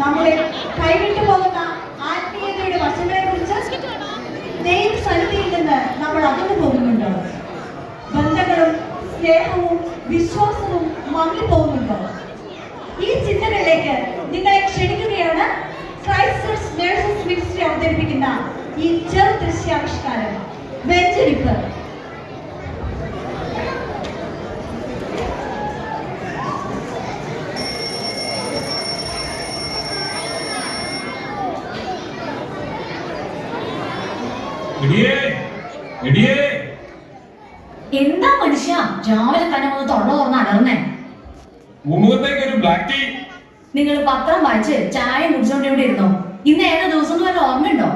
നമ്മുടെ കൈവിട്ടു പോകുന്ന ആത്മീയതയുടെ വശങ്ങളെ കുറിച്ച് ദൈവസന്നിധിയിൽ നിന്ന് നമ്മൾ അകന്നു പോകുന്നുണ്ടോ? ബന്ധങ്ങളും സ്നേഹവും വിശ്വാസവും മങ്ങിപ്പോകുന്നുണ്ടോ? ഈ ചിന്തകളിലേക്ക് നിങ്ങളെ ക്ഷണിക്കുകയാണ് ക്രൈസ്റ്റേഴ്സ് നേഴ്സസ് മിനിസ്ട്രി അവതരിപ്പിക്കുന്ന ഈ ചെറു ദൃശ്യാവിഷ്കാരം വെഞ്ചരിപ്പ്. എന്താ മനുഷ്യ രാവിലെ തന്നെ ഒന്ന് തൊള്ള തുറന്ന് അലർന്നേ? നിങ്ങൾ പത്രം വായിച്ച് ചായ കുടിച്ചോണ്ട് ഇവിടെ ഇരുന്നോ? ഇന്ന് ഏതാ ദിവസം വല്ല ഓർമ്മയുണ്ടോ?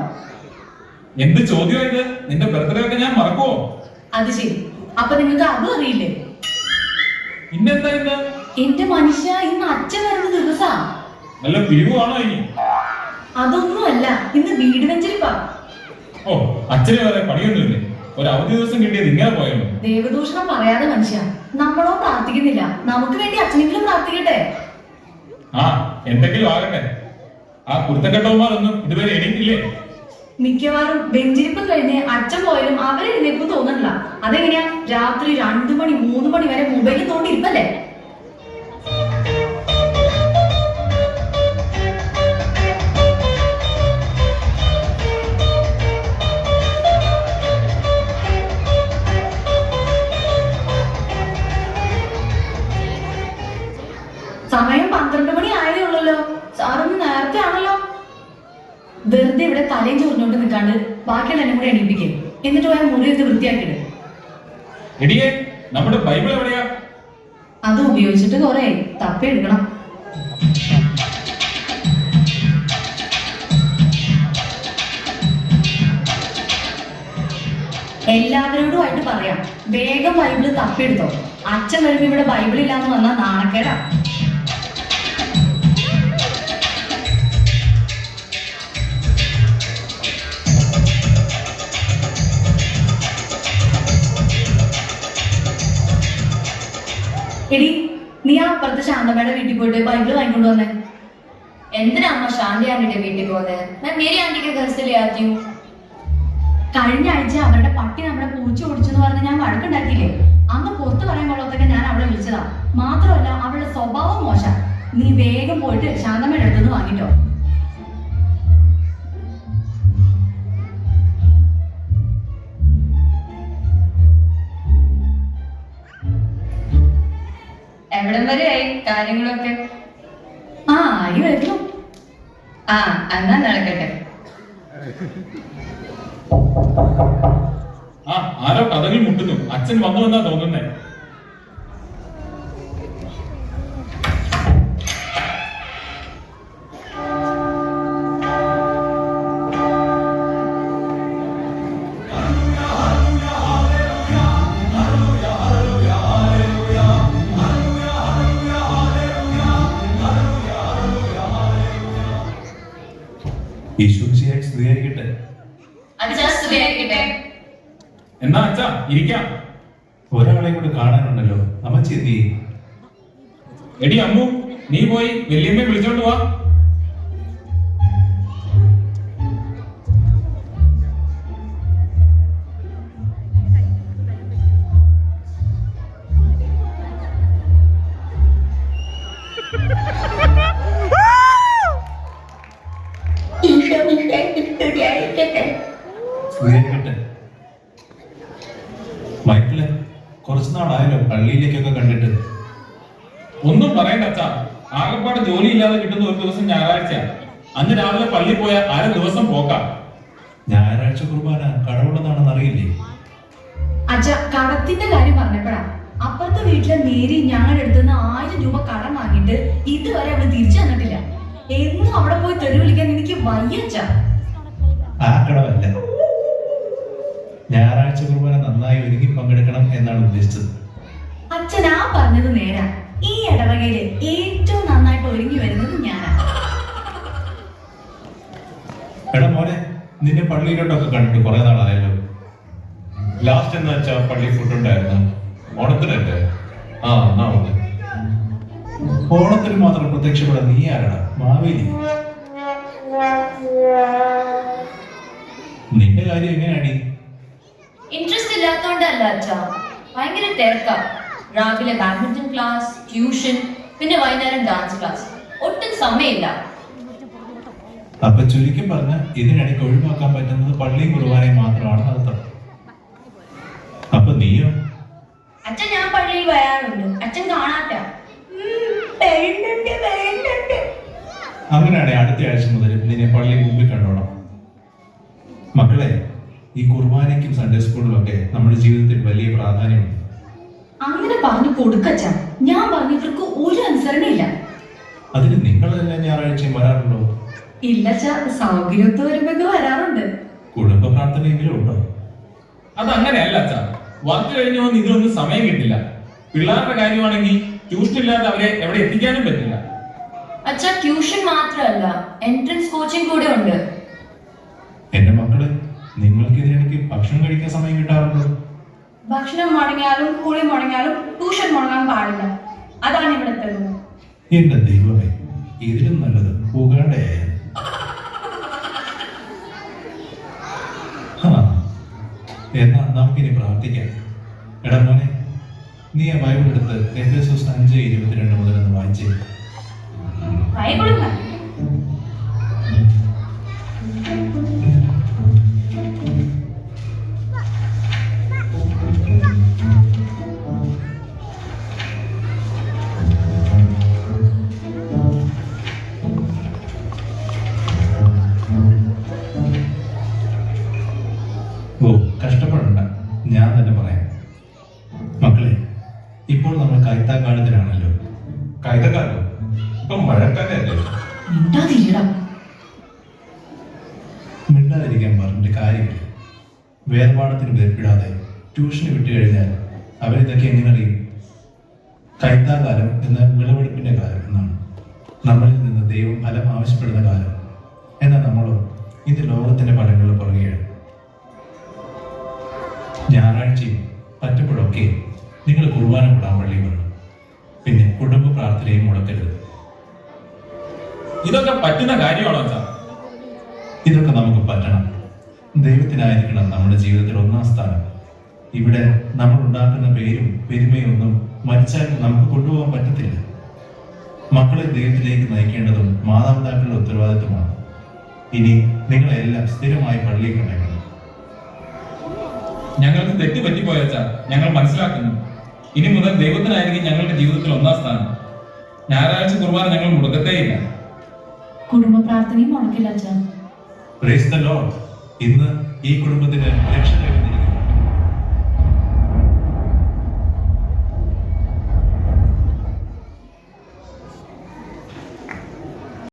എന്ത് ചോദ്യമായത്? നിന്റെ ബർത്ത്ഡേ ഒക്കെ ഞാൻ മറക്കുവോ? അത് ശരി, അപ്പൊ നിങ്ങൾക്ക് അതും അറിയില്ലേ? ഇന്നെന്താ ഇന്ന്? എന്റെ മനുഷ്യ, ഇന്ന് അച്ഛൻ വരുന്ന ദിവസാ. നല്ല പിരിവാണോ ഇനി? അതൊന്നുമല്ല, ഇന്ന് വീട് വെഞ്ചരിപ്പാ. ഓ, അച്ഛന് വേറെ പണിയൊന്നുമില്ലേ? ഒരു അവധി ദിവസം കിട്ടിയത് ഇങ്ങനെ പോയല്ലോ. ദേവദൂഷണം പറയാതെ മനുഷ്യ, നമ്മളോ പ്രാർത്ഥിക്കുന്നില്ല, നമുക്ക് വേണ്ടി അച്ഛനെങ്കിലും പ്രാർത്ഥിക്കട്ടെ. ആ, എന്തെങ്കിലും ആകട്ടെ. ആ കുരുത്തക്കെട്ടവന്മാരൊന്നും ഇതുവരെ എണീറ്റില്ലേ? മിക്കവാറും വെഞ്ചരിപ്പ് കഴിഞ്ഞ് അച്ഛൻ പോയാലും അവരെ എഴുന്നേക്കും തോന്നണില്ല. അതെങ്ങനെയാ? രാത്രി 2 മണി 3 മണി വരെ മൊബൈലിൽ തോണ്ടിരിപ്പല്ലേ? സമയം 12 മണി ആയതേ ഉള്ളല്ലോ. സാറൊന്ന് നേരത്തെ ആണല്ലോ. വെറുതെ ഇവിടെ തലയും ചൊറിഞ്ഞോണ്ട് നിൽക്കാണ്ട് ബാക്കിയുള്ള എന്നെ കൂടെ എണീപ്പിക്കേ. എന്നിട്ട് പോയാൽ മുറിയൊക്കെ വൃത്തിയാക്കിയിട്. എടിയേ, നമ്മുടെ ബൈബിൾ എവിടെയാ? അത് ഉപയോഗിച്ചിട്ട് കുറെ തപ്പി എടുക്കണം. എല്ലാവരോടുമായിട്ട് പറയാം, വേഗം ബൈബിള് തപ്പിയെടുത്തോ. അച്ഛൻ വരുമ്പോ ഇവിടെ ബൈബിൾ ഇല്ലാന്ന് വന്നാൽ നാണക്കേടാ. എടി, നീ ആ അപ്പുറത്തെ ശാന്തമ്മയുടെ വീട്ടിൽ പോയിട്ട് ബൈബിള് വാങ്ങിക്കൊണ്ട് വന്നേ. എന്തിനാ അമ്മ ശാന്തി ആന്റിയുടെ വീട്ടിൽ പോകുന്നത്? ഞാൻ മേരി ആന്റിക്ക് ഗസ്റ്റിലെ ആദ്യം. കഴിഞ്ഞ ആഴ്ച അവരുടെ പട്ടി നമ്മുടെ പൂച്ച ഓടിച്ചെന്ന് പറഞ്ഞ് ഞാൻ വഴക്കുണ്ടാക്കിയില്ലേ? അന്ന് പുറത്ത് പറയാൻ കൊള്ളത്തൊക്കെ ഞാൻ അവളെ വിളിച്ചതാ. മാത്രമല്ല, അവളുടെ സ്വഭാവം മോശം. നീ വേഗം പോയിട്ട് ശാന്തമ്മയുടെ അടുത്തുനിന്ന് വാങ്ങിട്ടോ. എവിടം വരെയായി കാര്യങ്ങളൊക്കെ? ആ, ആയി വരുന്നു. ആ, എന്നാ നടക്കട്ടെ. ആ, ആരോ കഥകിൽ മുട്ടുന്നു. അച്ഛൻ വന്നു എന്നാ തോന്നുന്നേ. എന്നാ അച്ഛാ ഇരിക്കാം. ഒരാളെ കൂടെ കാണാനുണ്ടല്ലോ. അമ്മച്ചി എന്തി? എടി അമ്മു, നീ പോയി വല്യമ്മയെ വിളിച്ചോണ്ട് വാ. മൈക്കിളെ, കുറച്ചുനാളായല്ലോ പള്ളിയിലേക്കൊക്കെ കണ്ടിട്ട്. ഒന്നും പറയണ്ട അച്ഛാ, ആകെപ്പാട് ജോലി ഇല്ലാതെ കിട്ടുന്ന ഒരു ദിവസം ഞായറാഴ്ച. അന്ന് രാവിലെ പള്ളി പോയ അര ദിവസം പോക്കാം. ഞായറാഴ്ച കുർബാന കടവുള്ളതാണെന്ന് അറിയില്ലേ? അച്ഛ, കടത്തിന്റെ കാര്യം പറഞ്ഞപ്പോഴാ അപ്പുറത്തെ വീട്ടിലെ നേരി ഞങ്ങളുടെ അടുത്തുനിന്ന് 1000 രൂപ കടം വാങ്ങിയിട്ട് ഇതുവരെ അവള് തിരിച്ചു തന്നിട്ടില്ല. എന്നും അവിടെ പോയി തെറി വിളിക്കാൻ എനിക്ക് വയ്യച്ച. ആ കടമല്ല, ഞായറാഴ്ച കുർബാന നന്നായി ഒരുങ്ങി പങ്കെടുക്കണം എന്നാണ് ഉദ്ദേശിച്ചത്. അച്ഛൻ ആ പറഞ്ഞത് നേരാ. ഈ ഇടവകയില് ഏറ്റവും നന്നായിട്ട് ഒരുങ്ങി വരുന്നത് ഞാനാ. എടാ മോനെ, നിന്നെ പള്ളിയിലോട്ടൊക്കെ കണ്ടിട്ട് കുറെ നാളായല്ലോ. ലാസ്റ്റ് എന്ന് വെച്ചാൽ പള്ളി ഫുഡ് ഉണ്ടായിരുന്നു. ഓണത്തിനല്ലേ? ആ, എന്നാ വന്ന്. ഓണത്തിന് മാത്രം പ്രത്യക്ഷപ്പെടാൻ നീ ആരാടാ? മാവേലി. നിന്റെ കാര്യം എങ്ങനെയാടി? ഇൻട്രസ്റ്റ് ഇല്ലാത്തോണ്ടല്ല അച്ഛാ, ഭയങ്കര തിരക്കാ. രാവിലെ ബാഡ്മിന്റൺ ക്ലാസ്, ട്യൂഷൻ, പിന്നെ വൈകുന്നേരം ഡാൻസ് ക്ലാസ്. ഒട്ടും സമയമില്ല. അപ്പൊ ചുരുക്കി പറഞ്ഞ ഇതിനിടയ്ക്ക് ഒഴിവാക്കാൻ പറ്റുന്നത് പള്ളിയും കുർബാനയും മാത്രമാണ് അർത്ഥം. അപ്പൊ നീയോ? അച്ഛൻ ഞാൻ പള്ളിയിൽ വരാറുണ്ട്, അച്ഛൻ കാണാത്ത. അങ്ങനെയാണെങ്കിൽ അടുത്ത ആഴ്ച മുതൽ നിന്നെ പള്ളി മുമ്പിൽ കണ്ടോണം. മക്കളെ, ഈ കുർബാനയ്ക്കും സൺഡേ സ്കൂളിലും ഒക്കെ നമ്മുടെ ജീവിതത്തിൽ വലിയ പ്രാധാന്യമുണ്ട്. അങ്ങനെ പറഞ്ഞു കൊടുക്കച്ച. ഞാൻ പറഞ്ഞവർക്ക് ഒരു അനുസരണയില്ല. അതിന് നിങ്ങളെല്ലാം ഞായറാഴ്ചയും വരാറുണ്ടോ? ഇല്ലച്ച, സൗകര്യത്ത് വരുമ്പോ വരാറുണ്ട്. കുടുംബ പ്രാർത്ഥനയെങ്കിലും ഉണ്ടോ? അതങ്ങനെയല്ല അച്ഛാ. വർക്ക് കഴിഞ്ഞു വന്ന് ഇതിനൊന്നും സമയം കിട്ടില്ല. പിള്ളേരുടെ കാര്യമാണെങ്കിൽ ട്യൂഷൻ ഇല്ലാതെ അവരെ എവിടെ എത്തിക്കാനും പറ്റില്ല. അച്ഛാ, ട്യൂഷൻ മാത്രമല്ല, എൻട്രൻസ് കോച്ചിങ് കൂടെ ഉണ്ട്. എന്റെ മക്കളെ, നിങ്ങൾക്ക് ഇതിനിടയ്ക്ക് ഭക്ഷണം കഴിക്കാൻ സമയം കിട്ടാറുണ്ടോ? ഭക്ഷണം മുടങ്ങിയാലും കുളി മുടങ്ങിയാലും ട്യൂഷൻ മുടങ്ങാൻ പാടില്ല. അതാണ് ഇവിടുത്തെ rule. എന്റെ ദൈവമേ, ഇതിലും നല്ലത് പോകാണ്ടേ. എന്നാ നമുക്കിനി പ്രാർത്ഥിക്കാം. എടാ മോനെ, നീ ആ ബൈബിൾ എടുത്ത് എഫേസ്യോസ് 5:22 മുതൽ ഒന്ന് വായിച്ചേ. ബൈബിളും മതി. ഓ, കഷ്ടപ്പെടണ്ട, ഞാൻ തന്നെ പറയാം. മക്കളെ, ഇപ്പോൾ നമ്മൾ കൈത്താക്കാലത്തിലാണല്ലോ. കൈതക്കാലോ? ഇപ്പം മഴക്കാലല്ലേ? മിണ്ടാതിരിടാ. മിണ്ടാതിരിക്കാൻ പറഞ്ഞിട്ട് കാര്യമില്ല. വേദപാഠത്തിന് വേർപ്പിടാതെ ട്യൂഷന് വിട്ടു കഴിഞ്ഞാൽ അവരിതൊക്കെ എങ്ങനെ അറിയും? കൈത്താകാലം എന്ന വിളവെടുപ്പിന്റെ കാലം എന്നാണ്. നമ്മളിൽ നിന്ന് ദൈവം ഫലം ആവശ്യപ്പെടുന്ന കാലം. എന്നാൽ നമ്മളോ ഇത് ലോകത്തിന്റെ ഫലങ്ങളുടെ പുറകെയാണ്. ഞായറാഴ്ചയും പറ്റുമ്പോഴൊക്കെ നിങ്ങൾ കുർബാന കൂടാൻ പള്ളിയിൽ വരണം. പിന്നെ കുടുംബ പ്രാർത്ഥനയും മുടക്കരുത്. ഇതൊക്കെ പറ്റുന്ന കാര്യമാണോ അച്ഛാ? ഇതൊക്കെ നമുക്ക് പറ്റണം. ദൈവത്തിനായിരിക്കണം നമ്മുടെ ജീവിതത്തിൽ ഒന്നാം സ്ഥാനം. ഇവിടെ നമ്മൾ ഉണ്ടാക്കുന്ന പേരും പെരുമയും ഒന്നും മരിച്ചാൽ നമുക്ക് കൊണ്ടുപോകാൻ പറ്റത്തില്ല. മക്കളെ ദൈവത്തിലേക്ക് നയിക്കേണ്ടതും മാതാപിതാക്കളുടെ ഉത്തരവാദിത്വമാണ്. ഇനി നിങ്ങളെല്ലാം സ്ഥിരമായി പള്ളിയിൽ കൊണ്ടേക്കണം. ഞങ്ങൾക്ക് തെറ്റ് പറ്റിപ്പോയച്ചാ ഞങ്ങൾ മനസ്സിലാക്കുന്നു. ഇനി മുതൽ ദൈവത്തിനായിരിക്കും ഞങ്ങളുടെ ജീവിതത്തിൽ ഒന്നാം സ്ഥാനം. ഞായറാഴ്ച കുർബാന ഞങ്ങൾ മുടക്കത്തേയില്ല. കുടുംബ പ്രാർത്ഥനയും മുടക്കില്ല അച്ഛാ. Praise the Lord. ഇന്ന് ഈ കുടുംബത്തിന് രക്ഷ